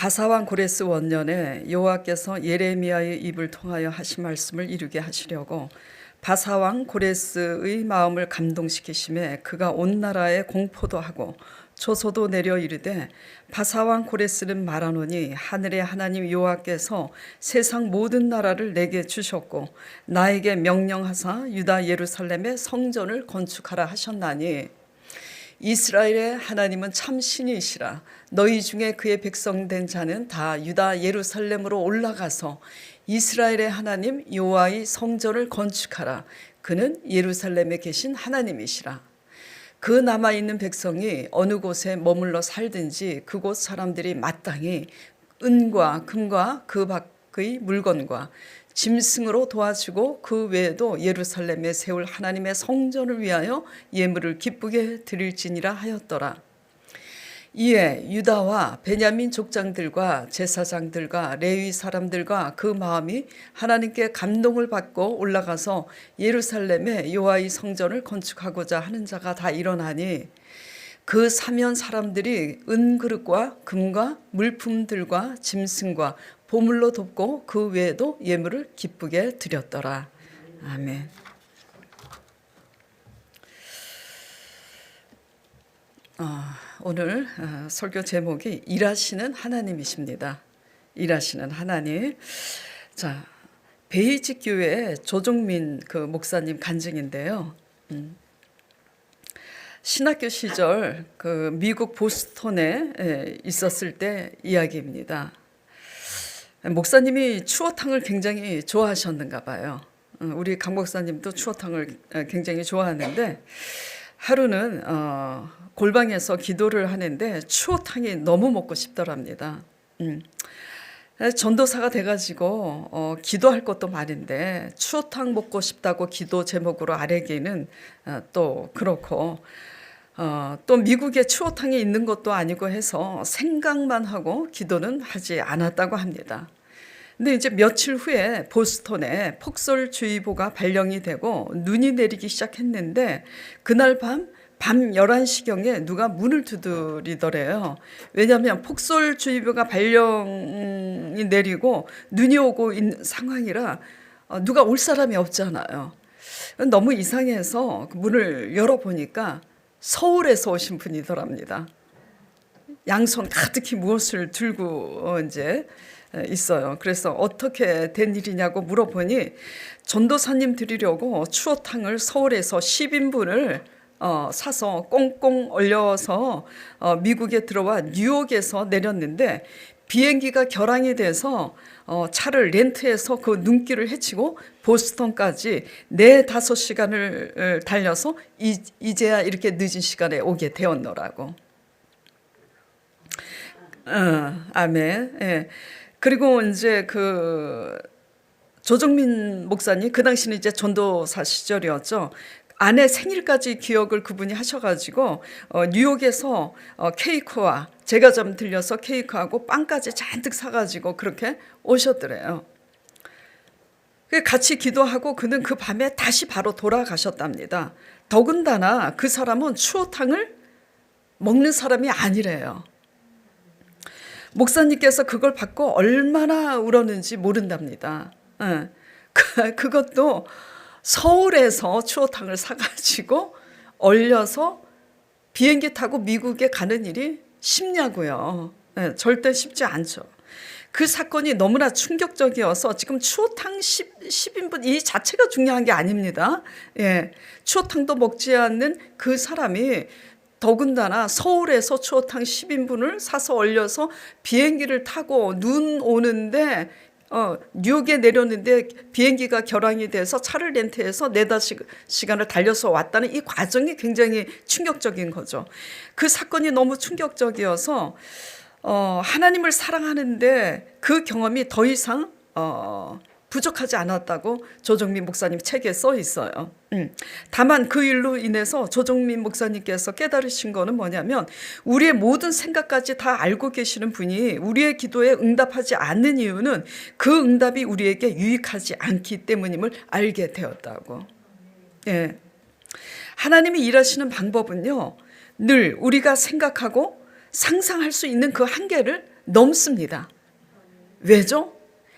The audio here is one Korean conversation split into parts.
바사왕 고레스 원년에 여호와께서 예레미야의 입을 통하여 하신 말씀을 이루게 하시려고 바사왕 고레스의 마음을 감동시키심에 그가 온 나라에 공포도 하고 초소도 내려 이르되 바사왕 고레스는 말하노니 하늘의 하나님 여호와께서 세상 모든 나라를 내게 주셨고 나에게 명령하사 유다 예루살렘의 성전을 건축하라 하셨나니 이스라엘의 하나님은 참 신이시라. 너희 중에 그의 백성 된 자는 다 유다 예루살렘으로 올라가서 이스라엘의 하나님 여호와의 성전을 건축하라. 그는 예루살렘에 계신 하나님이시라. 그 남아있는 백성이 어느 곳에 머물러 살든지 그곳 사람들이 마땅히 은과 금과 그 밖의 물건과 짐승으로 도와주고 그 외에도 예루살렘에 세울 하나님의 성전을 위하여 예물을 기쁘게 드릴지니라 하였더라. 이에 유다와 베냐민 족장들과 제사장들과 레위 사람들과 그 마음이 하나님께 감동을 받고 올라가서 예루살렘에 여호와의 성전을 건축하고자 하는 자가 다 일어나니 그 사면 사람들이 은그릇과 금과 물품들과 짐승과 보물로 돕고 그 외에도 예물을 기쁘게 드렸더라. 아멘. 오늘 설교 제목이 일하시는 하나님이십니다. 일하시는 하나님. 자, 베이직 교회 조종민 그 목사님 간증인데요. 신학교 시절 그 미국 보스턴에 있었을 때 이야기입니다. 목사님이 추어탕을 굉장히 좋아하셨는가 봐요. 우리 강 목사님도 추어탕을 굉장히 좋아하는데 하루는 골방에서 기도를 하는데 추어탕이 너무 먹고 싶더랍니다. 전도사가 돼가지고 기도할 것도 많은데 추어탕 먹고 싶다고 기도 제목으로 아뢰기는 또 그렇고 또 미국에 추어탕이 있는 것도 아니고 해서 생각만 하고 기도는 하지 않았다고 합니다. 근데 이제 며칠 후에 보스턴에 폭설주의보가 발령이 되고 눈이 내리기 시작했는데 그날 밤 11시경에 누가 문을 두드리더래요. 왜냐하면 폭설주의보가 발령이 내리고 눈이 오고 있는 상황이라 누가 올 사람이 없잖아요. 너무 이상해서 문을 열어보니까 서울에서 오신 분이더랍니다. 양손 가득히 무엇을 들고 이제 있어요. 그래서 어떻게 된 일이냐고 물어보니 전도사님 드리려고 추어탕을 서울에서 10인분을 사서 꽁꽁 얼려서 미국에 들어와 뉴욕에서 내렸는데 비행기가 결항이 돼서 차를 렌트해서 그 눈길을 헤치고 보스턴까지 4-5시간을 달려서 이제야 이렇게 늦은 시간에 오게 되었노라고. 아멘. 예. 그리고 이제 그 조정민 목사님 그 당시는 이제 전도사 시절이었죠. 아내 생일까지 기억을 그분이 하셔가지고 뉴욕에서 케이크와 제가 좀 들려서 케이크하고 빵까지 잔뜩 사가지고 그렇게 오셨더래요. 같이 기도하고 그는 그 밤에 다시 바로 돌아가셨답니다. 더군다나 그 사람은 추어탕을 먹는 사람이 아니래요. 목사님께서 그걸 받고 얼마나 울었는지 모른답니다. 그것도 서울에서 추어탕을 사가지고 얼려서 비행기 타고 미국에 가는 일이 쉽냐고요. 절대 쉽지 않죠. 그 사건이 너무나 충격적이어서 지금 추어탕 10인분 이 자체가 중요한 게 아닙니다. 추어탕도 먹지 않는 그 사람이 더군다나 서울에서 추어탕 10인분을 사서 얼려서 비행기를 타고 눈 오는데 뉴욕에 내렸는데 비행기가 결항이 돼서 차를 렌트해서 4-5시간을 달려서 왔다는 이 과정이 굉장히 충격적인 거죠. 그 사건이 너무 충격적이어서 하나님을 사랑하는데 그 경험이 더 이상 부족하지 않았다고 조정민 목사님 책에 써 있어요. 다만 그 일로 인해서 조정민 목사님께서 깨달으신 거는 뭐냐면 우리의 모든 생각까지 다 알고 계시는 분이 우리의 기도에 응답하지 않는 이유는 그 응답이 우리에게 유익하지 않기 때문임을 알게 되었다고. 하나님이 일하시는 방법은요 늘 우리가 생각하고 상상할 수 있는 그 한계를 넘습니다. 왜죠?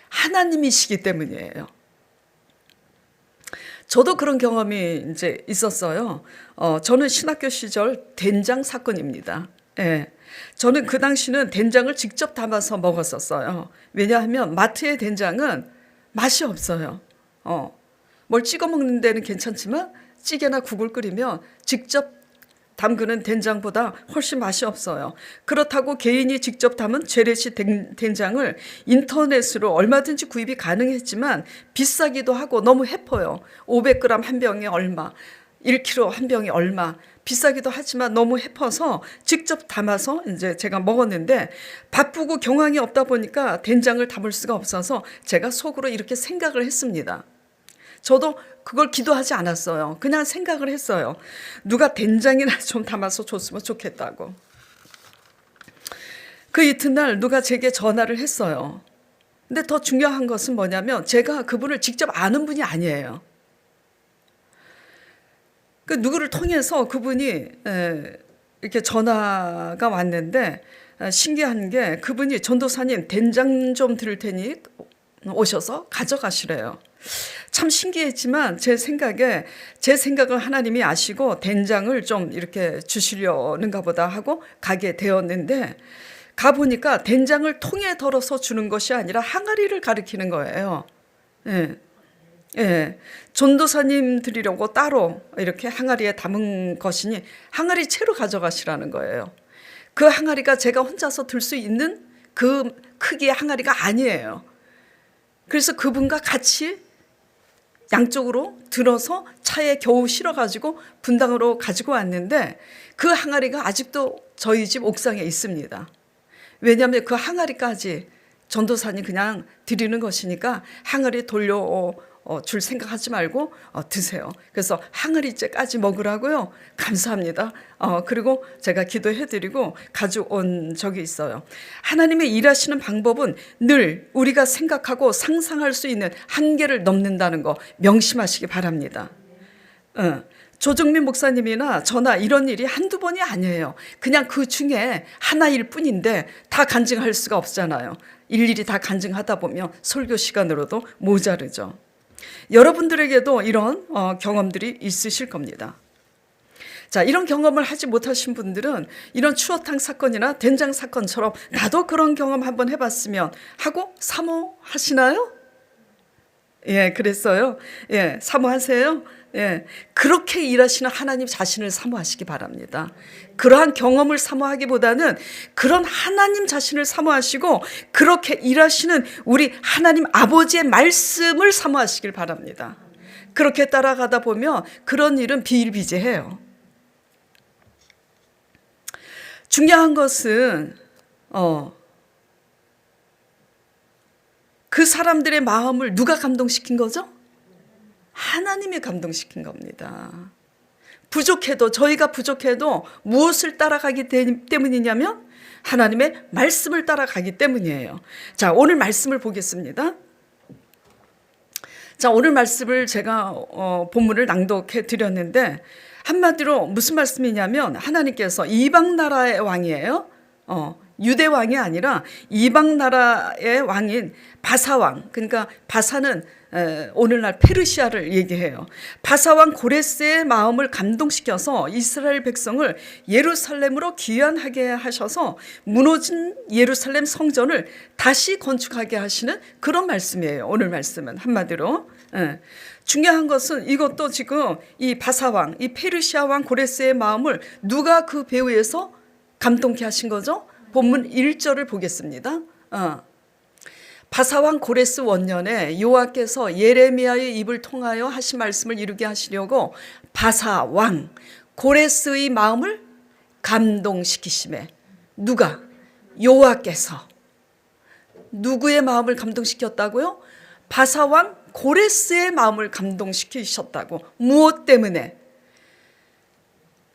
하나님이시기 때문이에요. 저도 그런 경험이 이제 있었어요. 저는 신학교 시절 된장 사건입니다. 예. 저는 그 당시는 된장을 직접 담아서 먹었었어요. 왜냐하면 마트의 된장은 맛이 없어요. 뭘 찍어 먹는 데는 괜찮지만 찌개나 국을 끓이면 직접 담그는 된장보다 훨씬 맛이 없어요. 그렇다고 개인이 직접 담은 재래시 된장을 인터넷으로 얼마든지 구입이 가능했지만 비싸기도 하고 너무 해퍼요. 500g 한 병에 얼마, 1kg 한 병에 얼마, 비싸기도 하지만 너무 해퍼서 직접 담아서 이제 제가 먹었는데 바쁘고 경황이 없다 보니까 된장을 담을 수가 없어서 제가 속으로 이렇게 생각을 했습니다. 저도 그걸 기도하지 않았어요. 그냥 생각을 했어요. 누가 된장이나 좀 담아서 줬으면 좋겠다고. 그 이튿날 누가 제게 전화를 했어요. 근데 더 중요한 것은 뭐냐면 제가 그분을 직접 아는 분이 아니에요. 그 누구를 통해서 그분이 이렇게 전화가 왔는데 신기한 게 그분이 전도사님 된장 좀 드릴 테니 오셔서 가져가시래요. 참 신기했지만 제 생각을 하나님이 아시고 된장을 좀 이렇게 주시려는가 보다 하고 가게 되었는데 가보니까 된장을 통에 덜어서 주는 것이 아니라 항아리를 가리키는 거예요. 예. 예. 전도사님 드리려고 따로 이렇게 항아리에 담은 것이니 항아리 채로 가져가시라는 거예요. 그 항아리가 제가 혼자서 들 수 있는 그 크기의 항아리가 아니에요. 그래서 그분과 같이 양쪽으로 들어서 차에 겨우 실어가지고 분당으로 가지고 왔는데 그 항아리가 아직도 저희 집 옥상에 있습니다. 왜냐하면 그 항아리까지 전도사님 그냥 드리는 것이니까 항아리 줄 생각하지 말고 드세요. 그래서 항아리째까지 먹으라고요. 감사합니다. 그리고 제가 기도해드리고 가져온 적이 있어요. 하나님의 일하시는 방법은 늘 우리가 생각하고 상상할 수 있는 한계를 넘는다는 거 명심하시기 바랍니다. 조정민 목사님이나 저나 이런 일이 한두 번이 아니에요. 그냥 그 중에 하나일 뿐인데 다 간증할 수가 없잖아요. 일일이 다 간증하다 보면 설교 시간으로도 모자르죠. 여러분들에게도 이런 경험들이 있으실 겁니다. 자, 이런 경험을 하지 못하신 분들은 이런 추어탕 사건이나 된장 사건처럼 나도 그런 경험 한번 해봤으면 하고 사모하시나요? 예, 그랬어요. 예, 사모하세요. 예, 그렇게 일하시는 하나님 자신을 사모하시기 바랍니다. 그러한 경험을 사모하기보다는 그런 하나님 자신을 사모하시고 그렇게 일하시는 우리 하나님 아버지의 말씀을 사모하시길 바랍니다. 그렇게 따라가다 보면 그런 일은 비일비재해요. 중요한 것은 그 사람들의 마음을 누가 감동시킨 거죠? 하나님이 감동시킨 겁니다. 저희가 부족해도 무엇을 따라가기 때문이냐면 하나님의 말씀을 따라가기 때문이에요. 자, 오늘 말씀을 보겠습니다. 자, 오늘 말씀을 제가 본문을 낭독해 드렸는데 한마디로 무슨 말씀이냐면 하나님께서 이방 나라의 왕이에요. 유대 왕이 아니라 이방 나라의 왕인 바사 왕, 그러니까 바사는 오늘날 페르시아를 얘기해요. 바사 왕 고레스의 마음을 감동시켜서 이스라엘 백성을 예루살렘으로 귀환하게 하셔서 무너진 예루살렘 성전을 다시 건축하게 하시는 그런 말씀이에요. 오늘 말씀은 한마디로. 중요한 것은 이것도 지금 이 바사 왕, 이 페르시아 왕 고레스의 마음을 누가 그 배후에서 감동케 하신 거죠? 본문 1절을 보겠습니다. 바사왕 고레스 원년에 여호와께서 예레미야의 입을 통하여 하신 말씀을 이루게 하시려고 바사왕 고레스의 마음을 감동시키심에 누가? 여호와께서. 누구의 마음을 감동시켰다고요? 바사왕 고레스의 마음을 감동시키셨다고. 무엇 때문에?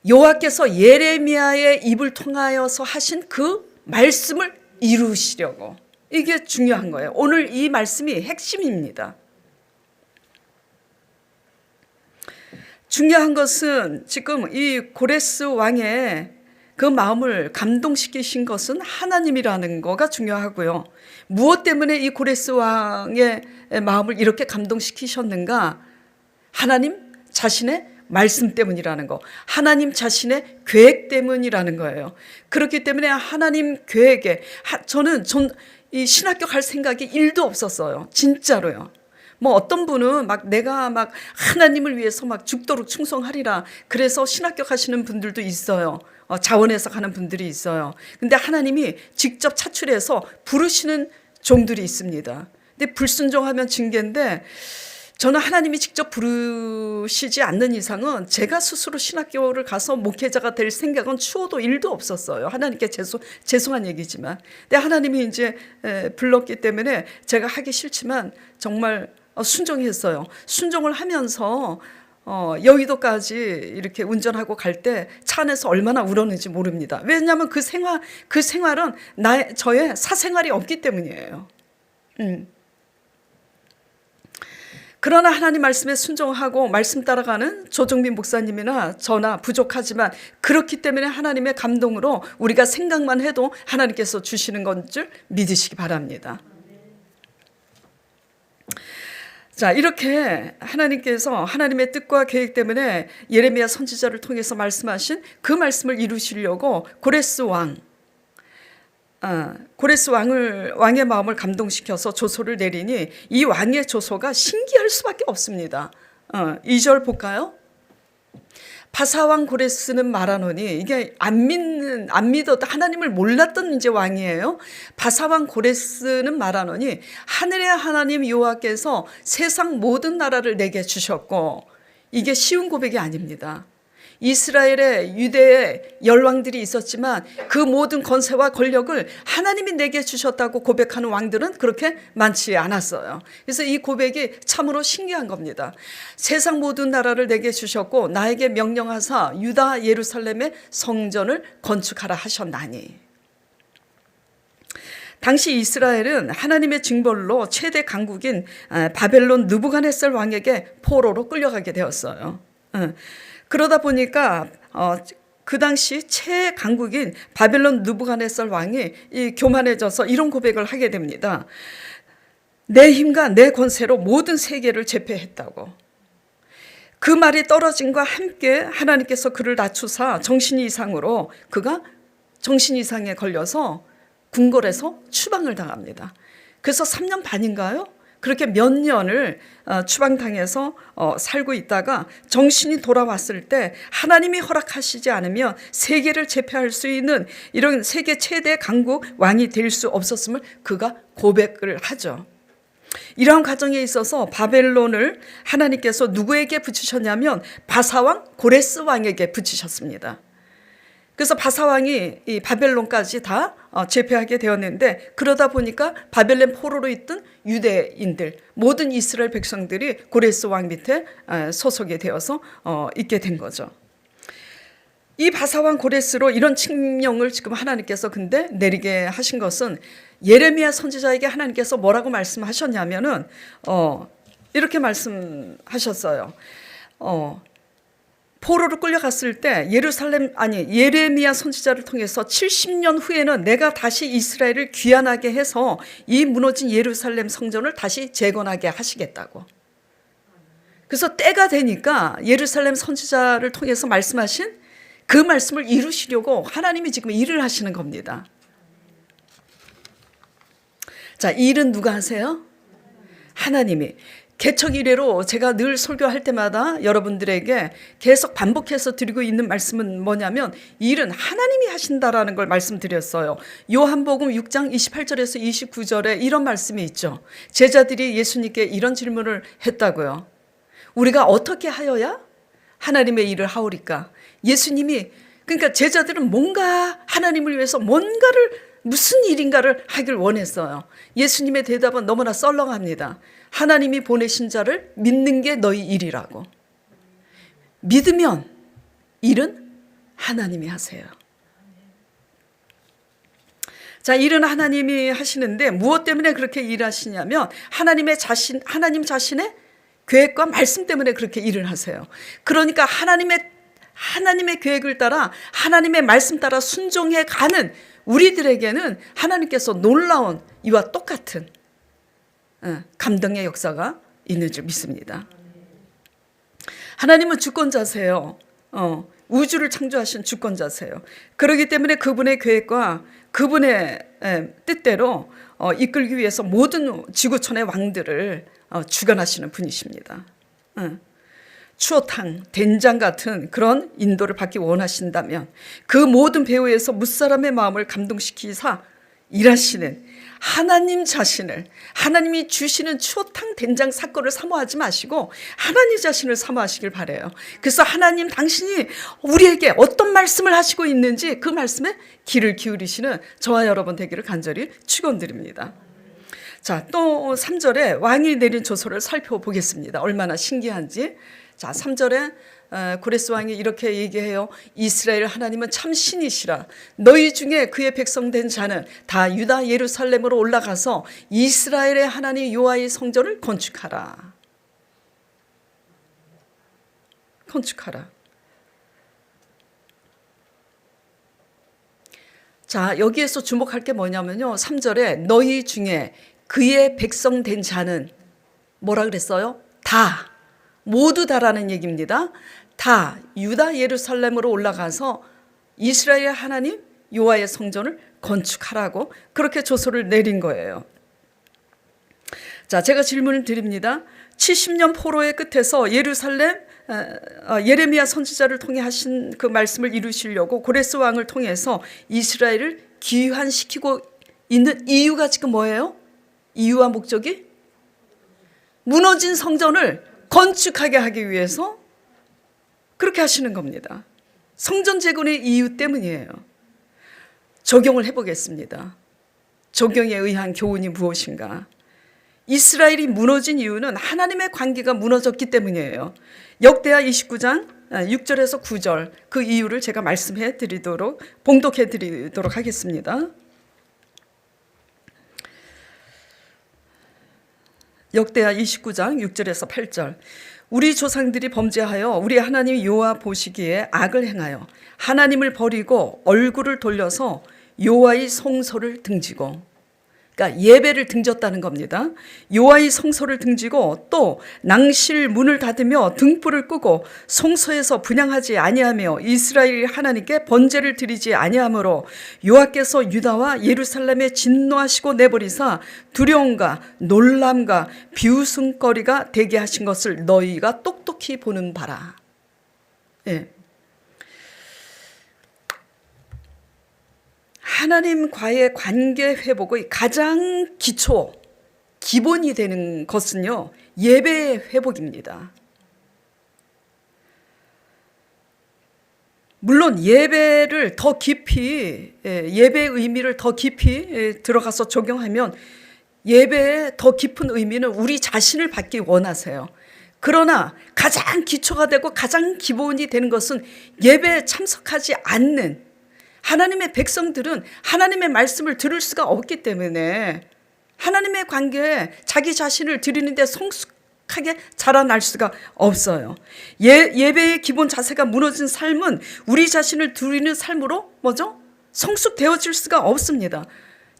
여호와께서 예레미야의 입을 통하여서 하신 그 말씀을 이루시려고. 이게 중요한 거예요. 오늘 이 말씀이 핵심입니다. 중요한 것은 지금 이 고레스 왕의 그 마음을 감동시키신 것은 하나님이라는 거가 중요하고요. 무엇 때문에 이 고레스 왕의 마음을 이렇게 감동시키셨는가? 하나님 자신의 말씀 때문이라는 거, 하나님 자신의 계획 때문이라는 거예요. 그렇기 때문에 하나님 계획에 저는 이 신학교 갈 생각이 1도 없었어요. 진짜로요. 뭐 어떤 분은 막 내가 막 하나님을 위해서 막 죽도록 충성하리라 그래서 신학교 가시는 분들도 있어요. 자원해서 가는 분들이 있어요. 근데 하나님이 직접 차출해서 부르시는 종들이 있습니다. 근데 불순종하면 징계인데 저는 하나님이 직접 부르시지 않는 이상은 제가 스스로 신학교를 가서 목회자가 될 생각은 추호도 1도 없었어요. 하나님께 죄송한 얘기지만. 근데 하나님이 이제 불렀기 때문에 제가 하기 싫지만 정말 순종했어요. 순종을 하면서 여의도까지 이렇게 운전하고 갈 때 차 안에서 얼마나 울었는지 모릅니다. 왜냐하면 그 생활은 저의 사생활이 없기 때문이에요. 그러나 하나님 말씀에 순종하고 말씀 따라가는 조정민 목사님이나 저나 부족하지만 그렇기 때문에 하나님의 감동으로 우리가 생각만 해도 하나님께서 주시는 건 줄 믿으시기 바랍니다. 자, 이렇게 하나님께서 하나님의 뜻과 계획 때문에 예레미야 선지자를 통해서 말씀하신 그 말씀을 이루시려고 고레스 왕의 마음을 감동시켜서 조소를 내리니 이 왕의 조소가 신기할 수밖에 없습니다. 2절 볼까요? 바사왕 고레스는 말하노니 이게 안 믿었다 하나님을 몰랐던 이제 왕이에요. 바사왕 고레스는 말하노니 하늘의 하나님 여호와께서 세상 모든 나라를 내게 주셨고 이게 쉬운 고백이 아닙니다. 이스라엘의 유대의 열왕들이 있었지만 그 모든 권세와 권력을 하나님이 내게 주셨다고 고백하는 왕들은 그렇게 많지 않았어요. 그래서 이 고백이 참으로 신기한 겁니다. 세상 모든 나라를 내게 주셨고 나에게 명령하사 유다 예루살렘의 성전을 건축하라 하셨나니. 당시 이스라엘은 하나님의 징벌로 최대 강국인 바벨론 느부갓네살 왕에게 포로로 끌려가게 되었어요. 그러다 보니까 그 당시 최강국인 바벨론 느부갓네살 왕이 교만해져서 이런 고백을 하게 됩니다. 내 힘과 내 권세로 모든 세계를 제패했다고. 그 말이 떨어짐과 함께 하나님께서 그를 낮추사 정신이상으로 그가 정신이상에 걸려서 궁궐에서 추방을 당합니다. 그래서 3년 반인가요? 그렇게 몇 년을 추방당해서 살고 있다가 정신이 돌아왔을 때 하나님이 허락하시지 않으면 세계를 제패할 수 있는 이런 세계 최대 강국 왕이 될 수 없었음을 그가 고백을 하죠. 이러한 과정에 있어서 바벨론을 하나님께서 누구에게 붙이셨냐면 바사왕 고레스 왕에게 붙이셨습니다. 그래서 바사왕이 이 바벨론까지 다 제패하게 되었는데 그러다 보니까 바벨론 포로로 있던 유대인들 모든 이스라엘 백성들이 고레스 왕 밑에 소속이 되어서 있게 된 거죠. 이 바사왕 고레스로 이런 칙령을 지금 하나님께서 근데 내리게 하신 것은 예레미야 선지자에게 하나님께서 뭐라고 말씀하셨냐면은 이렇게 말씀하셨어요. 포로로 끌려갔을 때 예레미야 선지자를 통해서 70년 후에는 내가 다시 이스라엘을 귀환하게 해서 이 무너진 예루살렘 성전을 다시 재건하게 하시겠다고. 그래서 때가 되니까 예루살렘 선지자를 통해서 말씀하신 그 말씀을 이루시려고 하나님이 지금 일을 하시는 겁니다. 자, 이 일은 누가 하세요? 하나님이. 개척 이래로 제가 늘 설교할 때마다 여러분들에게 계속 반복해서 드리고 있는 말씀은 뭐냐면 이 일은 하나님이 하신다라는 걸 말씀드렸어요. 요한복음 6장 28절에서 29절에 이런 말씀이 있죠. 제자들이 예수님께 이런 질문을 했다고요. 우리가 어떻게 하여야 하나님의 일을 하오리까? 예수님이 그러니까 제자들은 뭔가 하나님을 위해서 무슨 일인가를 하길 원했어요. 예수님의 대답은 너무나 썰렁합니다. 하나님이 보내신 자를 믿는 게 너희 일이라고. 믿으면 일은 하나님이 하세요. 자, 일은 하나님이 하시는데 무엇 때문에 그렇게 일하시냐면 하나님 자신의 계획과 말씀 때문에 그렇게 일을 하세요. 그러니까 하나님의 계획을 따라 하나님의 말씀 따라 순종해 가는 우리들에게는 하나님께서 놀라운 이와 똑같은 감동의 역사가 있는 줄 믿습니다. 하나님은 주권자세요. 우주를 창조하신 주권자세요. 그렇기 때문에 그분의 계획과 그분의 뜻대로 이끌기 위해서 모든 지구촌의 왕들을 주관하시는 분이십니다. 추어탕, 된장 같은 그런 인도를 받기 원하신다면 그 모든 배후에서 무사람의 마음을 감동시키사 일하시는 하나님 자신을, 하나님이 주시는 추어탕 된장 사건을 사모하지 마시고 하나님 자신을 사모하시길 바라요. 그래서 하나님 당신이 우리에게 어떤 말씀을 하시고 있는지 그 말씀에 귀를 기울이시는 저와 여러분 되기를 간절히 축원드립니다. 자, 또 3절에 왕이 내린 조서를 살펴보겠습니다. 얼마나 신기한지. 자, 3절에 고레스 왕이 이렇게 얘기해요. 이스라엘 하나님은 참 신이시라. 너희 중에 그의 백성 된 자는 다 유다 예루살렘으로 올라가서 이스라엘의 하나님 여호와의 성전을 건축하라. 건축하라. 자, 여기에서 주목할 게 뭐냐면요. 3절에 너희 중에 그의 백성 된 자는 뭐라 그랬어요? 다. 모두 다라는 얘기입니다. 다 유다 예루살렘으로 올라가서 이스라엘 하나님 여호와의 성전을 건축하라고 그렇게 조서를 내린 거예요. 자, 제가 질문을 드립니다. 70년 포로의 끝에서 예레미야 선지자를 통해 하신 그 말씀을 이루시려고 고레스 왕을 통해서 이스라엘을 귀환시키고 있는 이유가 지금 뭐예요? 이유와 목적이 무너진 성전을 건축하게 하기 위해서 그렇게 하시는 겁니다. 성전 재건의 이유 때문이에요. 적용을 해보겠습니다. 적용에 의한 교훈이 무엇인가? 이스라엘이 무너진 이유는 하나님의 관계가 무너졌기 때문이에요. 역대하 29장 6절에서 9절 그 이유를 제가 말씀해 드리도록 봉독해 드리도록 하겠습니다. 역대하 29장 6절에서 8절 우리 조상들이 범죄하여 우리 하나님 여호와 보시기에 악을 행하여 하나님을 버리고 얼굴을 돌려서 여호와의 성소를 등지고, 그러니까 예배를 등졌다는 겁니다. 여호와의 성소를 등지고 또 낭실 문을 닫으며 등불을 끄고 성소에서 분향하지 아니하며 이스라엘 하나님께 번제를 드리지 아니하므로 여호와께서 유다와 예루살렘에 진노하시고 내버리사 두려움과 놀람과 비웃음거리가 되게 하신 것을 너희가 똑똑히 보는 바라. 예. 하나님과의 관계 회복의 가장 기본이 되는 것은요, 예배 회복입니다. 물론 예배를 더 깊이, 예배의 의미를 더 깊이 들어가서 적용하면 예배의 더 깊은 의미는 우리 자신을 받기 원하세요. 그러나 가장 기초가 되고 가장 기본이 되는 것은 예배에 참석하지 않는 하나님의 백성들은 하나님의 말씀을 들을 수가 없기 때문에 하나님의 관계에 자기 자신을 드리는데 성숙하게 자라날 수가 없어요. 예배의 기본 자세가 무너진 삶은 우리 자신을 드리는 삶으로 뭐죠? 성숙되어질 수가 없습니다.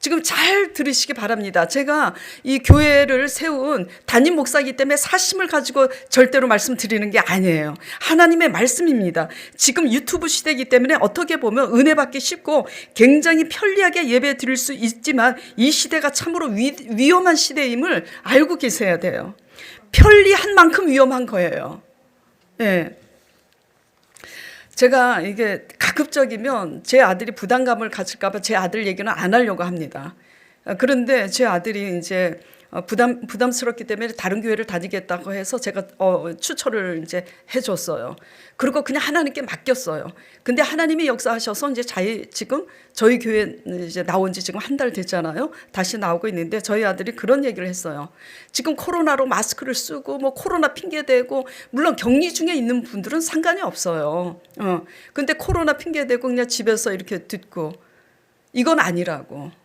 지금 잘 들으시기 바랍니다. 제가 이 교회를 세운 담임 목사이기 때문에 사심을 가지고 절대로 말씀드리는 게 아니에요. 하나님의 말씀입니다. 지금 유튜브 시대이기 때문에 어떻게 보면 은혜 받기 쉽고 굉장히 편리하게 예배 드릴 수 있지만 이 시대가 참으로 위험한 시대임을 알고 계셔야 돼요. 편리한 만큼 위험한 거예요. 예. 제가 이게 가급적이면 제 아들이 부담감을 가질까봐 제 아들 얘기는 안 하려고 합니다. 그런데 제 아들이 이제 부담스럽기 때문에 다른 교회를 다니겠다고 해서 제가 추천을 이제 해줬어요. 그리고 그냥 하나님께 맡겼어요. 근데 하나님이 역사하셔서 이제 지금 저희 교회 이제 나온 지 지금 한 달 됐잖아요. 다시 나오고 있는데 저희 아들이 그런 얘기를 했어요. 지금 코로나로 마스크를 쓰고 뭐 코로나 핑계대고 물론 격리 중에 있는 분들은 상관이 없어요. 근데 코로나 핑계대고 그냥 집에서 이렇게 듣고 이건 아니라고.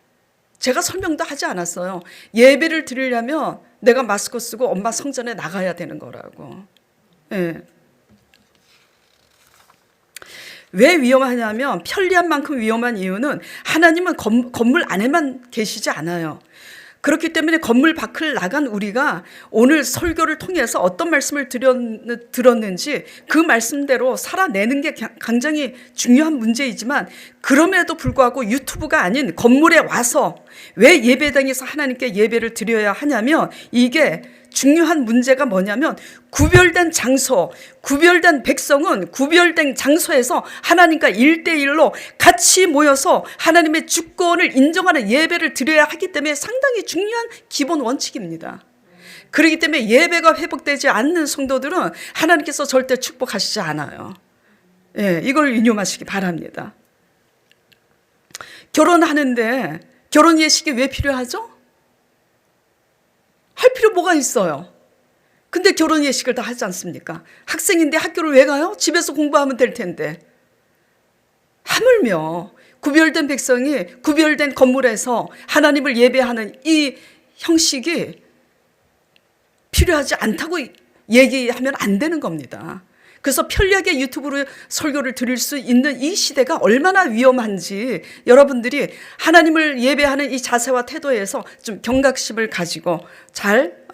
제가 설명도 하지 않았어요. 예배를 드리려면 내가 마스크 쓰고 엄마 성전에 나가야 되는 거라고. 예. 왜 위험하냐면 편리한 만큼 위험한 이유는 하나님은 건물 안에만 계시지 않아요. 그렇기 때문에 건물 밖을 나간 우리가 오늘 설교를 통해서 어떤 말씀을 들었는지 그 말씀대로 살아내는 게 굉장히 중요한 문제이지만, 그럼에도 불구하고 유튜브가 아닌 건물에 와서 왜 예배당에서 하나님께 예배를 드려야 하냐면, 이게 중요한 문제가 뭐냐면 구별된 장소, 구별된 백성은 구별된 장소에서 하나님과 1대1로 같이 모여서 하나님의 주권을 인정하는 예배를 드려야 하기 때문에 상당히 중요한 기본 원칙입니다. 그렇기 때문에 예배가 회복되지 않는 성도들은 하나님께서 절대 축복하시지 않아요. 예, 이걸 유념하시기 바랍니다. 결혼하는데 결혼 예식이 왜 필요하죠? 할 필요 뭐가 있어요? 근데 결혼 예식을 다 하지 않습니까? 학생인데 학교를 왜 가요? 집에서 공부하면 될 텐데. 하물며 구별된 백성이 구별된 건물에서 하나님을 예배하는 이 형식이 필요하지 않다고 얘기하면 안 되는 겁니다. 그래서 편리하게 유튜브로 설교를 드릴 수 있는 이 시대가 얼마나 위험한지 여러분들이 하나님을 예배하는 이 자세와 태도에서 좀 경각심을 가지고 잘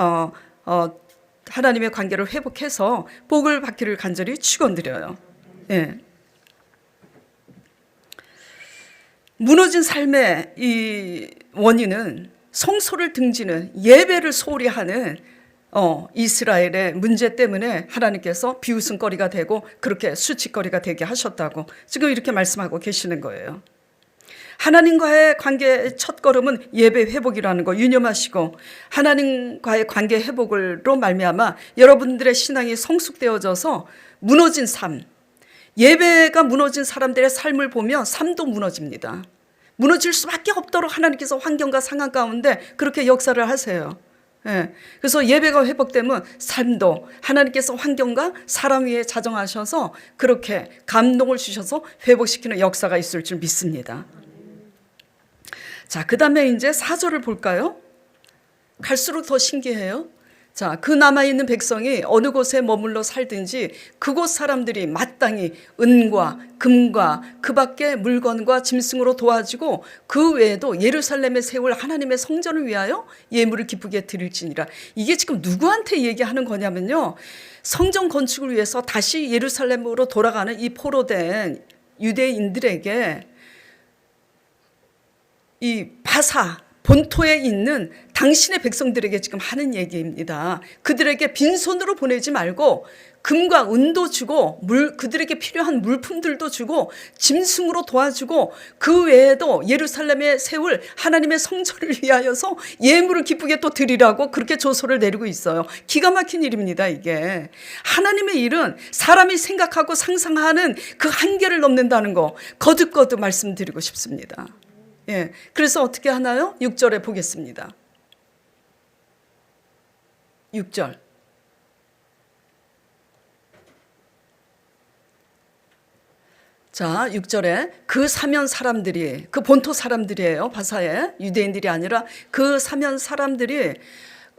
하나님의 관계를 회복해서 복을 받기를 간절히 축원드려요. 예. 무너진 삶의 이 원인은 성소를 등지는 예배를 소홀히 하는 이스라엘의 문제 때문에 하나님께서 비웃음거리가 되고 그렇게 수치거리가 되게 하셨다고 지금 이렇게 말씀하고 계시는 거예요. 하나님과의 관계의 첫 걸음은 예배 회복이라는 거 유념하시고, 하나님과의 관계 회복으로 말미암아 여러분들의 신앙이 성숙되어져서 무너진 삶, 예배가 무너진 사람들의 삶을 보면 삶도 무너집니다. 무너질 수밖에 없도록 하나님께서 환경과 상황 가운데 그렇게 역사를 하세요. 예. 그래서 예배가 회복되면 삶도 하나님께서 환경과 사람 위에 자정하셔서 그렇게 감동을 주셔서 회복시키는 역사가 있을 줄 믿습니다. 자, 그 다음에 이제 4절을 볼까요? 갈수록 더 신기해요. 자, 그 남아있는 백성이 어느 곳에 머물러 살든지 그곳 사람들이 마땅히 은과 금과 그 밖의 물건과 짐승으로 도와주고 그 외에도 예루살렘에 세울 하나님의 성전을 위하여 예물을 기쁘게 드릴지니라. 이게 지금 누구한테 얘기하는 거냐면요, 성전 건축을 위해서 다시 예루살렘으로 돌아가는 이 포로된 유대인들에게 이 바사 본토에 있는 당신의 백성들에게 지금 하는 얘기입니다. 그들에게 빈손으로 보내지 말고 금과 은도 주고 그들에게 필요한 물품들도 주고 짐승으로 도와주고 그 외에도 예루살렘에 세울 하나님의 성전을 위하여서 예물을 기쁘게 또 드리라고 그렇게 조소를 내리고 있어요. 기가 막힌 일입니다. 이게 하나님의 일은 사람이 생각하고 상상하는 그 한계를 넘는다는 거 거듭거듭 말씀드리고 싶습니다. 예, 그래서 어떻게 하나요? 6절에 보겠습니다. 6절. 자, 6절에 그 사면 사람들이, 그 본토 사람들이에요. 바사의 유대인들이 아니라 그 사면 사람들이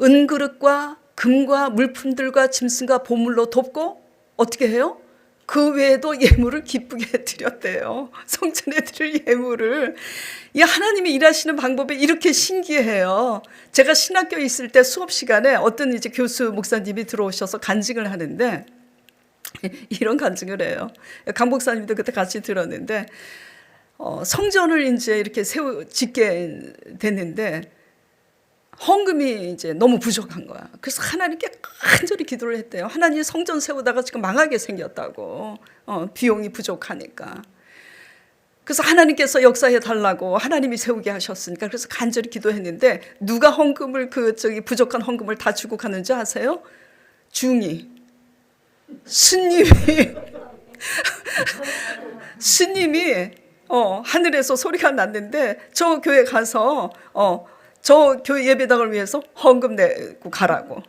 은그릇과 금과 물품들과 짐승과 보물로 돕고 어떻게 해요? 그 외에도 예물을 기쁘게 드렸대요. 성전에 드릴 예물을. 이 하나님이 일하시는 방법이 이렇게 신기해요. 제가 신학교에 있을 때 수업 시간에 어떤 이제 교수 목사님이 들어오셔서 간증을 하는데 이런 간증을 해요. 강 목사님도 그때 같이 들었는데 성전을 이제 이렇게 짓게 됐는데 헌금이 이제 너무 부족한 거야. 그래서 하나님께 간절히 기도를 했대요. 하나님, 성전 세우다가 지금 망하게 생겼다고. 비용이 부족하니까. 그래서 하나님께서 역사해 달라고 하나님이 세우게 하셨으니까 그래서 간절히 기도했는데 누가 헌금을 부족한 헌금을 다 주고 가는지 아세요? 중이 스님이 하늘에서 소리가 났는데 저 교회 가서 저 교회 예배당을 위해서 헌금 내고 가라고.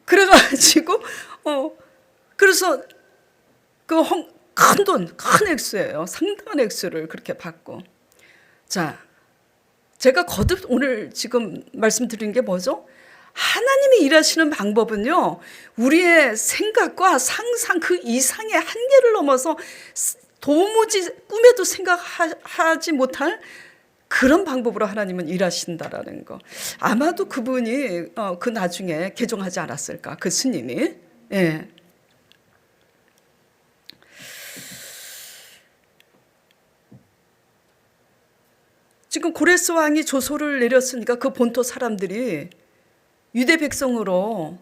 그래가지고 그래서 그 큰 돈, 큰 액수예요. 상당한 액수를 그렇게 받고. 자, 제가 거듭 오늘 지금 말씀드린 게 뭐죠? 하나님이 일하시는 방법은요, 우리의 생각과 상상 그 이상의 한계를 넘어서 도무지 꿈에도 생각하지 못할 그런 방법으로 하나님은 일하신다라는 거. 아마도 그분이 그 나중에 개종하지 않았을까, 그 스님이. 예. 지금 고레스 왕이 조소를 내렸으니까 그 본토 사람들이 유대 백성으로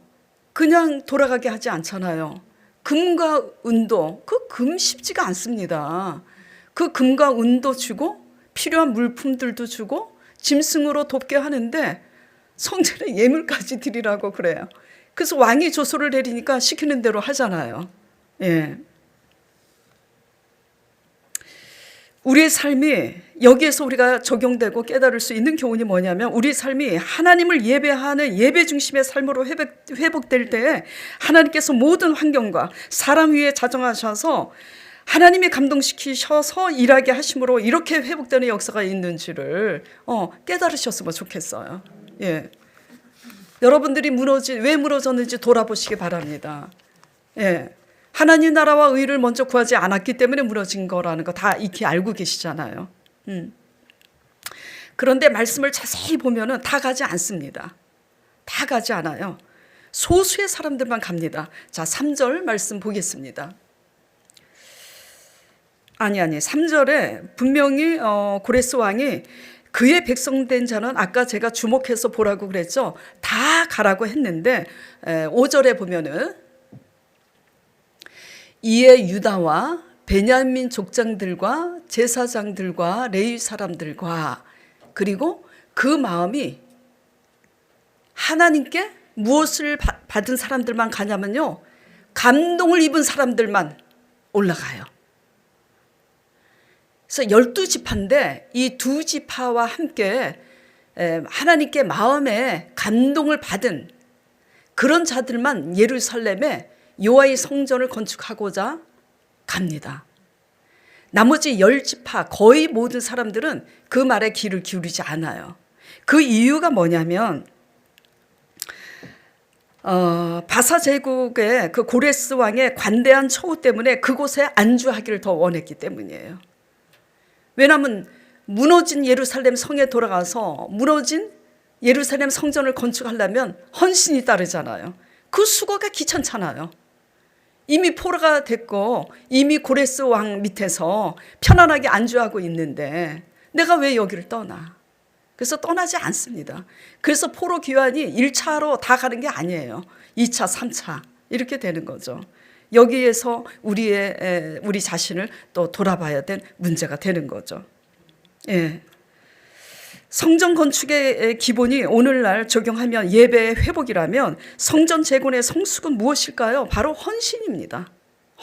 그냥 돌아가게 하지 않잖아요. 금과 은도, 그 금 쉽지가 않습니다. 그 금과 은도 주고 필요한 물품들도 주고 짐승으로 돕게 하는데 성전에 예물까지 드리라고 그래요. 그래서 왕이 조소를 내리니까 시키는 대로 하잖아요. 예. 우리의 삶이 여기에서 우리가 적용되고 깨달을 수 있는 교훈이 뭐냐면, 우리 삶이 하나님을 예배하는 예배 중심의 삶으로 회복될 때 하나님께서 모든 환경과 사람 위에 자정하셔서 하나님이 감동시키셔서 일하게 하심으로 이렇게 회복되는 역사가 있는지를 깨달으셨으면 좋겠어요. 예. 여러분들이 왜 무너졌는지 돌아보시기 바랍니다. 예. 하나님 나라와 의를 먼저 구하지 않았기 때문에 무너진 거라는 거 다 익히 알고 계시잖아요. 그런데 말씀을 자세히 보면은 다 가지 않습니다. 다 가지 않아요. 소수의 사람들만 갑니다. 자, 3절 말씀 보겠습니다. 3절에 분명히 고레스 왕이 그의 백성된 자는 아까 제가 주목해서 보라고 그랬죠. 다 가라고 했는데 5절에 보면은 이에 유다와 베냐민 족장들과 제사장들과 레위 사람들과 그리고 그 마음이 하나님께 무엇을 받은 사람들만 가냐면요, 감동을 입은 사람들만 올라가요. 그래서 12지파인데 이 두 지파와 함께 하나님께 마음에 감동을 받은 그런 자들만 예루살렘에 여호와의 성전을 건축하고자 갑니다. 나머지 10지파 거의 모든 사람들은 그 말에 귀를 기울이지 않아요. 그 이유가 뭐냐면 바사 제국의 그 고레스 왕의 관대한 처우 때문에 그곳에 안주하기를 더 원했기 때문이에요. 왜냐하면 무너진 예루살렘 성에 돌아가서 무너진 예루살렘 성전을 건축하려면 헌신이 따르잖아요. 그 수고가 귀찮잖아요. 이미 포로가 됐고 이미 고레스 왕 밑에서 편안하게 안주하고 있는데 내가 왜 여기를 떠나? 그래서 떠나지 않습니다. 그래서 포로 귀환이 1차로 다 가는 게 아니에요. 2차, 3차 이렇게 되는 거죠. 여기에서 우리 자신을 또 돌아봐야 될 문제가 되는 거죠. 예. 성전 건축의 기본이 오늘날 적용하면 예배의 회복이라면 성전 재건의 성숙은 무엇일까요? 바로 헌신입니다.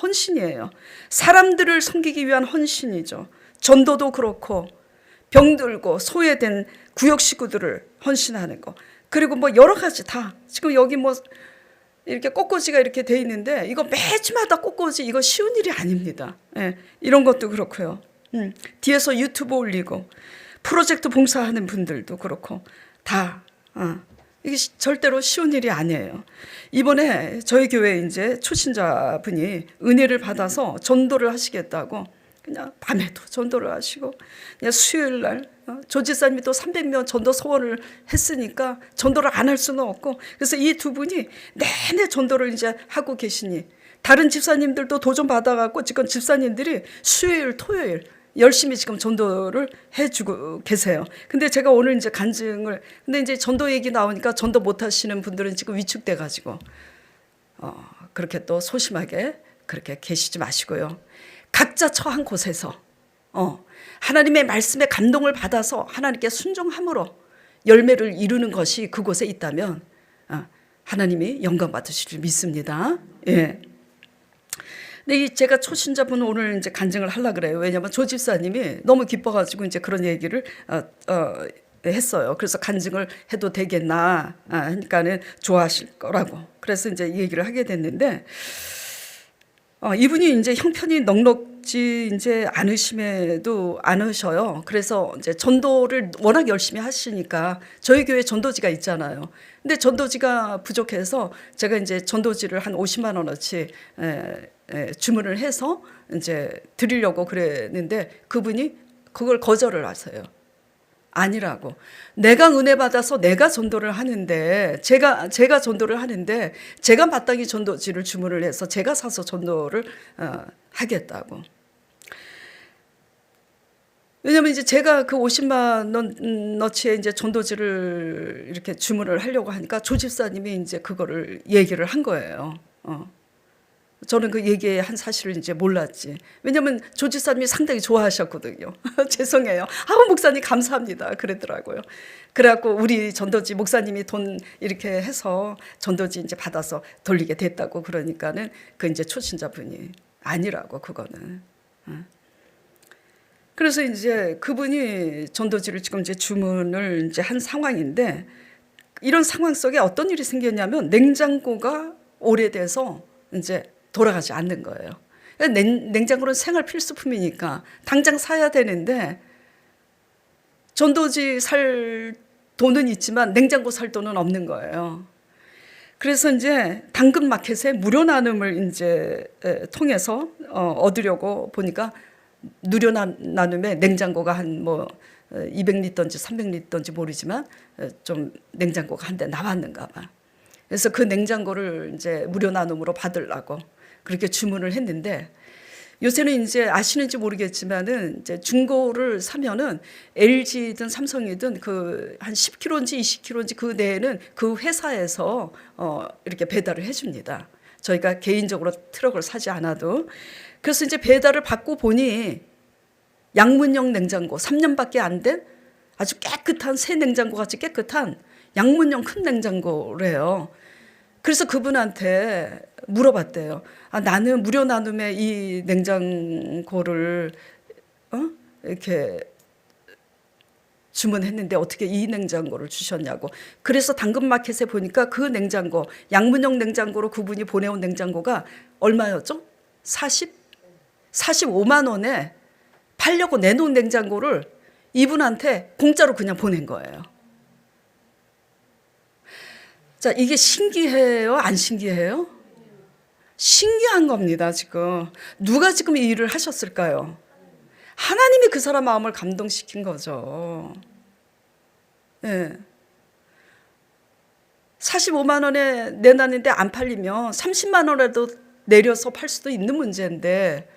헌신이에요. 사람들을 섬기기 위한 헌신이죠. 전도도 그렇고 병들고 소외된 구역 식구들을 헌신하는 거. 그리고 뭐 여러 가지 다 지금 여기 뭐 이렇게 꽃꽂이가 이렇게 돼 있는데 이거 매주마다 꽃꽂이 이거 쉬운 일이 아닙니다. 예, 이런 것도 그렇고요. 뒤에서 유튜브 올리고 프로젝트 봉사하는 분들도 그렇고 다 이게 절대로 쉬운 일이 아니에요. 이번에 저희 교회 이제 초신자분이 은혜를 받아서 전도를 하시겠다고 그냥 밤에도 전도를 하시고 그냥 수요일 날 조 지사님이 또 300명 전도 소원을 했으니까 전도를 안 할 수는 없고 그래서 이 두 분이 내내 전도를 이제 하고 계시니 다른 집사님들도 도전 받아갖고 지금 집사님들이 수요일 토요일 열심히 지금 전도를 해주고 계세요. 근데 제가 오늘 이제 간증을 근데 이제 전도 얘기 나오니까 전도 못 하시는 분들은 지금 위축돼 가지고 그렇게 또 소심하게 그렇게 계시지 마시고요. 각자 처한 곳에서 하나님의 말씀에 감동을 받아서 하나님께 순종함으로 열매를 이루는 것이 그곳에 있다면 하나님이 영광 받으실 줄 믿습니다. 예. 근데 제가 초신자분 오늘 이제 간증을 하려고 그래요. 왜냐하면 조 집사님이 너무 기뻐가지고 이제 그런 얘기를 했어요. 그래서 간증을 해도 되겠나 하니까는 좋아하실 거라고. 그래서 이제 이 얘기를 하게 됐는데 이분이 이제 형편이 넉넉 먹지 이제 않으심에도 않으셔요. 그래서 이제 전도를 워낙 열심히 하시니까 저희 교회 전도지가 있잖아요. 근데 전도지가 부족해서 제가 이제 전도지를 한 50만 원어치 주문을 해서 이제 드리려고 그랬는데 그분이 그걸 거절을 하세요. 아니라고. 내가 은혜 받아서 내가 전도를 하는데 제가 전도를 하는데 제가 마땅히 전도지를 주문을 해서 제가 사서 전도를 하겠다고. 왜냐면 이제 제가 그 50만 원어치의 이제 전도지를 이렇게 주문을 하려고 하니까 조 집사님이 이제 그거를 얘기를 한 거예요. 저는 그 얘기한 사실을 이제 몰랐지. 왜냐면 조 집사님이 상당히 좋아하셨거든요. 죄송해요. 아우 목사님 감사합니다. 그러더라고요. 그래갖고 우리 전도지 목사님이 돈 이렇게 해서 전도지 이제 받아서 돌리게 됐다고 그러니까는 그 이제 초신자분이 아니라고 그거는. 그래서 이제 그분이 전도지를 지금 이제 주문을 이제 한 상황인데 이런 상황 속에 어떤 일이 생겼냐면 냉장고가 오래돼서 이제 돌아가지 않는 거예요. 냉장고는 생활 필수품이니까 당장 사야 되는데 전도지 살 돈은 있지만 냉장고 살 돈은 없는 거예요. 그래서 이제 당근마켓에 무료 나눔을 이제 통해서 얻으려고 보니까 무료 나눔에 냉장고가 한 뭐 200리터인지 300리터인지 모르지만 좀 냉장고가 한 대 나왔는가 봐. 그래서 그 냉장고를 이제 무료 나눔으로 받으려고 그렇게 주문을 했는데 요새는 이제 아시는지 모르겠지만은 이제 중고를 사면은 LG든 삼성이든 그 한 10kg인지 20kg인지 그 내에는 그 회사에서 이렇게 배달을 해줍니다. 저희가 개인적으로 트럭을 사지 않아도. 그래서 이제 배달을 받고 보니 양문형 냉장고 3년밖에 안 된 아주 깨끗한 새 냉장고 같이 깨끗한 양문형 큰 냉장고래요. 그래서 그분한테 물어봤대요. 나는 무료 나눔에 이 냉장고를 이렇게 주문했는데 어떻게 이 냉장고를 주셨냐고. 그래서 당근마켓에 보니까 그 냉장고 양문형 냉장고로 그분이 보내온 냉장고가 얼마였죠? 45만 원에 팔려고 내놓은 냉장고를 이분한테 공짜로 그냥 보낸 거예요. 자, 이게 신기해요? 안 신기해요? 신기한 겁니다, 지금. 누가 지금 이 일을 하셨을까요? 하나님이 그 사람 마음을 감동시킨 거죠. 네. 45만 원에 내놨는데 안 팔리면 30만 원에도 내려서 팔 수도 있는 문제인데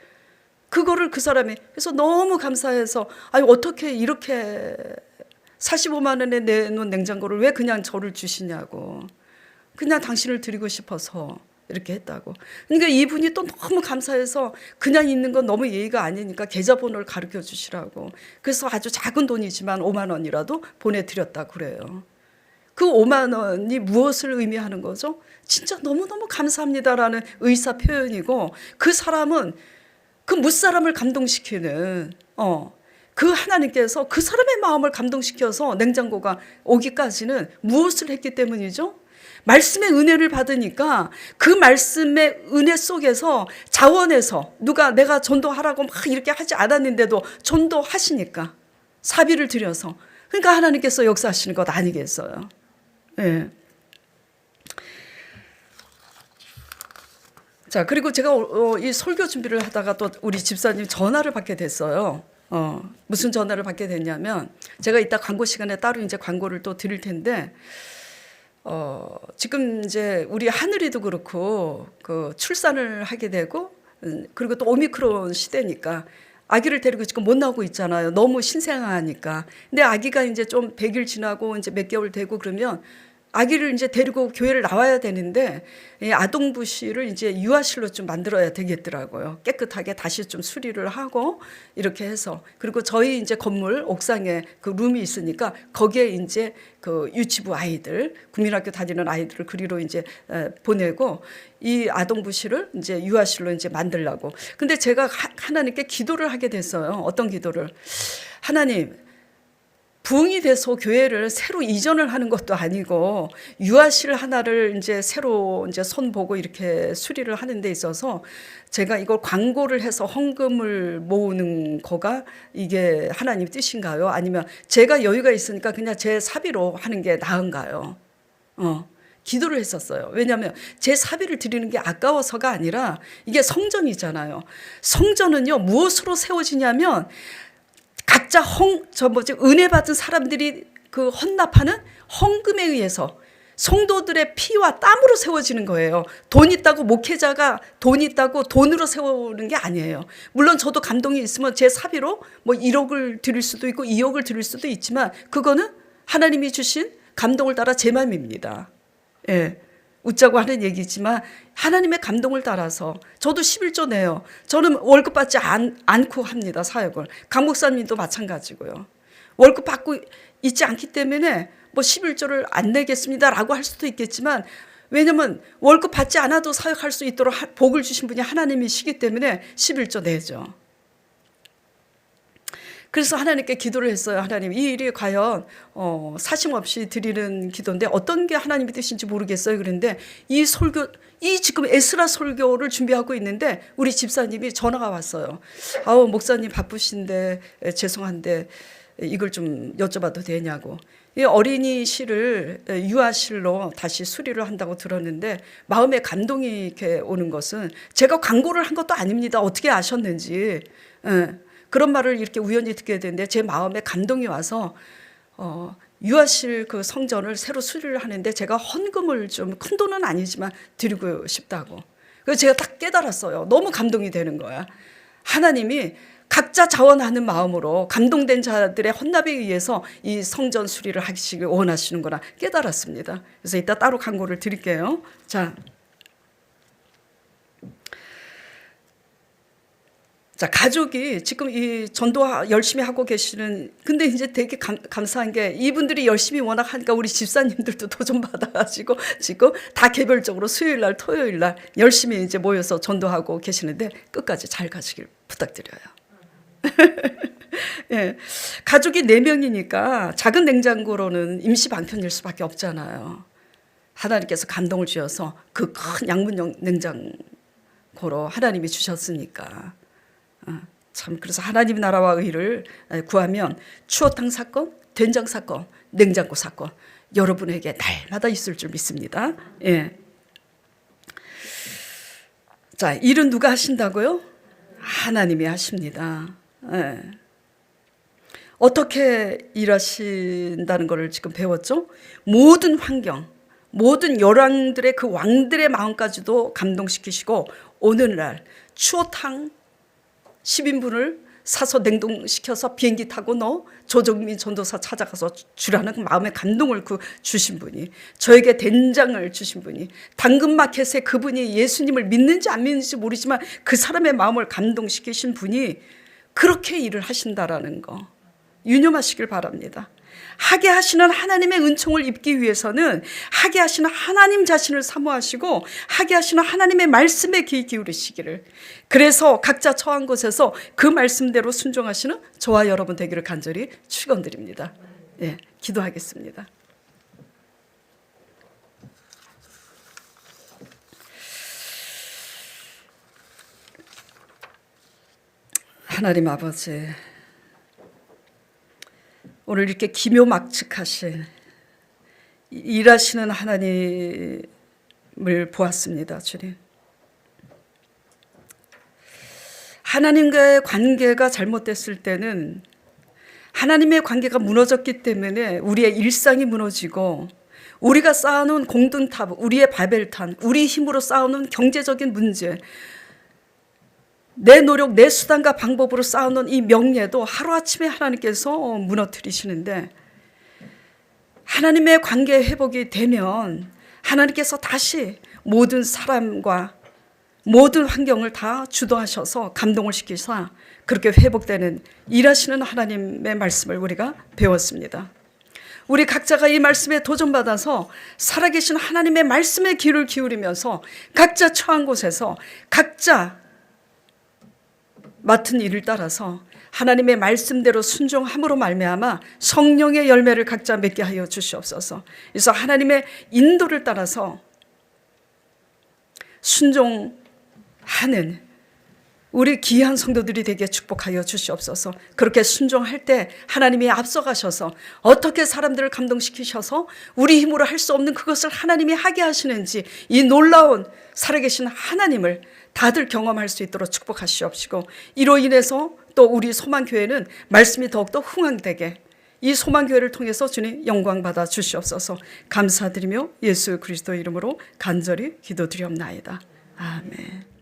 그거를 그 사람이 그래서 너무 감사해서 아니 어떻게 이렇게 45만 원에 내놓은 냉장고를 왜 그냥 저를 주시냐고. 그냥 당신을 드리고 싶어서 이렇게 했다고. 그러니까 이분이 또 너무 감사해서 그냥 있는 건 너무 예의가 아니니까 계좌번호를 가르쳐 주시라고. 그래서 아주 작은 돈이지만 5만 원이라도 보내드렸다고 그래요. 그 5만 원이 무엇을 의미하는 거죠? 진짜 너무너무 감사합니다라는 의사 표현이고 그 사람은 그 무사람을 감동시키는 그 하나님께서 그 사람의 마음을 감동시켜서 냉장고가 오기까지는 무엇을 했기 때문이죠? 말씀의 은혜를 받으니까 그 말씀의 은혜 속에서 자원해서 누가 내가 전도하라고 막 이렇게 하지 않았는데도 전도하시니까 사비를 들여서 그러니까 하나님께서 역사하시는 것 아니겠어요? 네. 자, 그리고 제가 이 설교 준비를 하다가 또 우리 집사님 전화를 받게 됐어요. 무슨 전화를 받게 됐냐면 제가 이따 광고 시간에 따로 이제 광고를 또 드릴 텐데 지금 이제 우리 하늘이도 그렇고 그 출산을 하게 되고 그리고 또 오미크론 시대니까 아기를 데리고 지금 못 나오고 있잖아요. 너무 신생아니까. 근데 아기가 이제 좀 100일 지나고 이제 몇 개월 되고 그러면 아기를 이제 데리고 교회를 나와야 되는데 이 아동부실을 이제 유아실로 좀 만들어야 되겠더라고요. 깨끗하게 다시 좀 수리를 하고 이렇게 해서 그리고 저희 이제 건물 옥상에 그 룸이 있으니까 거기에 이제 그 유치부 아이들 국민학교 다니는 아이들을 그리로 이제 보내고 이 아동부실을 이제 유아실로 이제 만들려고. 근데 제가 하나님께 기도를 하게 됐어요. 어떤 기도를? 하나님, 부흥이 돼서 교회를 새로 이전을 하는 것도 아니고 유아실 하나를 이제 새로 이제 손 보고 이렇게 수리를 하는 데 있어서 제가 이걸 광고를 해서 헌금을 모으는 거가 이게 하나님 뜻인가요? 아니면 제가 여유가 있으니까 그냥 제 사비로 하는 게 나은가요? 기도를 했었어요. 왜냐하면 제 사비를 드리는 게 아까워서가 아니라 이게 성전이잖아요. 성전은요, 무엇으로 세워지냐면 각자 은혜 받은 사람들이 그 헌납하는 헌금에 의해서 성도들의 피와 땀으로 세워지는 거예요. 돈 있다고 목회자가 돈 있다고 돈으로 세우는 게 아니에요. 물론 저도 감동이 있으면 제 사비로 뭐 1억을 드릴 수도 있고 2억을 드릴 수도 있지만 그거는 하나님이 주신 감동을 따라 제 마음입니다. 예. 웃자고 하는 얘기지만 하나님의 감동을 따라서 저도 11조 내요. 저는 월급 받지 않고 합니다, 사역을. 강 목사님도 마찬가지고요. 월급 받고 있지 않기 때문에 뭐 11조를 안 내겠습니다라고 할 수도 있겠지만 왜냐면 월급 받지 않아도 사역할 수 있도록 복을 주신 분이 하나님이시기 때문에 11조 내죠. 그래서 하나님께 기도를 했어요. 하나님, 이 일이 과연 사심 없이 드리는 기도인데 어떤 게 하나님의 뜻인지 모르겠어요. 그런데 이 지금 에스라 설교를 준비하고 있는데 우리 집사님이 전화가 왔어요. 목사님 바쁘신데 죄송한데 이걸 좀 여쭤봐도 되냐고. 이 어린이 실을 유아실로 다시 수리를 한다고 들었는데 마음에 감동이 이렇게 오는 것은 제가 광고를 한 것도 아닙니다. 어떻게 아셨는지. 그런 말을 이렇게 우연히 듣게 되는데 제 마음에 감동이 와서 유아실 그 성전을 새로 수리를 하는데 제가 헌금을 좀 큰 돈은 아니지만 드리고 싶다고. 그래서 제가 딱 깨달았어요. 너무 감동이 되는 거야. 하나님이 각자 자원하는 마음으로 감동된 자들의 헌납에 의해서 이 성전 수리를 하시길 원하시는구나 깨달았습니다. 그래서 이따 따로 광고를 드릴게요. 자, 가족이 지금 이 전도 열심히 하고 계시는, 근데 이제 되게 감사한 게 이분들이 열심히 워낙 하니까 우리 집사님들도 도전 받아가지고 지금 다 개별적으로 수요일 날, 토요일 날 열심히 이제 모여서 전도하고 계시는데 끝까지 잘 가시길 부탁드려요. 예, 가족이 4명이니까 작은 냉장고로는 임시 방편일 수밖에 없잖아요. 하나님께서 감동을 주셔서 그 큰 양문형 냉장고로 하나님이 주셨으니까. 참, 그래서 하나님 나라와 의를 구하면 추어탕 사건, 된장 사건, 냉장고 사건 여러분에게 날마다 있을 줄 믿습니다. 예. 자, 일은 누가 하신다고요? 하나님이 하십니다. 예. 어떻게 일하신다는 것을 지금 배웠죠? 모든 환경, 모든 열왕들의 그 왕들의 마음까지도 감동시키시고 오늘날 추어탕 10인분을 사서 냉동시켜서 비행기 타고 조정민 전도사 찾아가서 주라는 그 마음의 감동을 주신 분이, 저에게 된장을 주신 분이, 당근마켓에 그분이 예수님을 믿는지 안 믿는지 모르지만 그 사람의 마음을 감동시키신 분이 그렇게 일을 하신다라는 거 유념하시길 바랍니다. 하게 하시는 하나님의 은총을 입기 위해서는 하게 하시는 하나님 자신을 사모하시고 하게 하시는 하나님의 말씀에 귀 기울이시기를, 그래서 각자 처한 곳에서 그 말씀대로 순종하시는 저와 여러분 되기를 간절히 축원드립니다. 예, 기도하겠습니다. 하나님 아버지, 오늘 이렇게 기묘막측하신 일하시는 하나님을 보았습니다. 주님, 하나님과의 관계가 잘못됐을 때는 하나님의 관계가 무너졌기 때문에 우리의 일상이 무너지고 우리가 쌓아놓은 공든탑, 우리의 바벨탑, 우리 힘으로 쌓아놓은 경제적인 문제, 내 노력, 내 수단과 방법으로 쌓아놓은 이 명예도 하루아침에 하나님께서 무너뜨리시는데, 하나님의 관계 회복이 되면 하나님께서 다시 모든 사람과 모든 환경을 다 주도하셔서 감동을 시키사 그렇게 회복되는 일하시는 하나님의 말씀을 우리가 배웠습니다. 우리 각자가 이 말씀에 도전받아서 살아계신 하나님의 말씀에 귀를 기울이면서 각자 처한 곳에서 각자 맡은 일을 따라서 하나님의 말씀대로 순종함으로 말미암아 성령의 열매를 각자 맺게 하여 주시옵소서. 그래서 하나님의 인도를 따라서 순종하는 우리 귀한 성도들이 되게 축복하여 주시옵소서. 그렇게 순종할 때 하나님이 앞서가셔서 어떻게 사람들을 감동시키셔서 우리 힘으로 할 수 없는 그것을 하나님이 하게 하시는지 이 놀라운 살아계신 하나님을 다들 경험할 수 있도록 축복하시옵시고, 이로 인해서 또 우리 소망교회는 말씀이 더욱더 흥황되게 이 소망교회를 통해서 주님 영광 받아 주시옵소서. 감사드리며 예수 그리스도 이름으로 간절히 기도드리옵나이다. 아멘.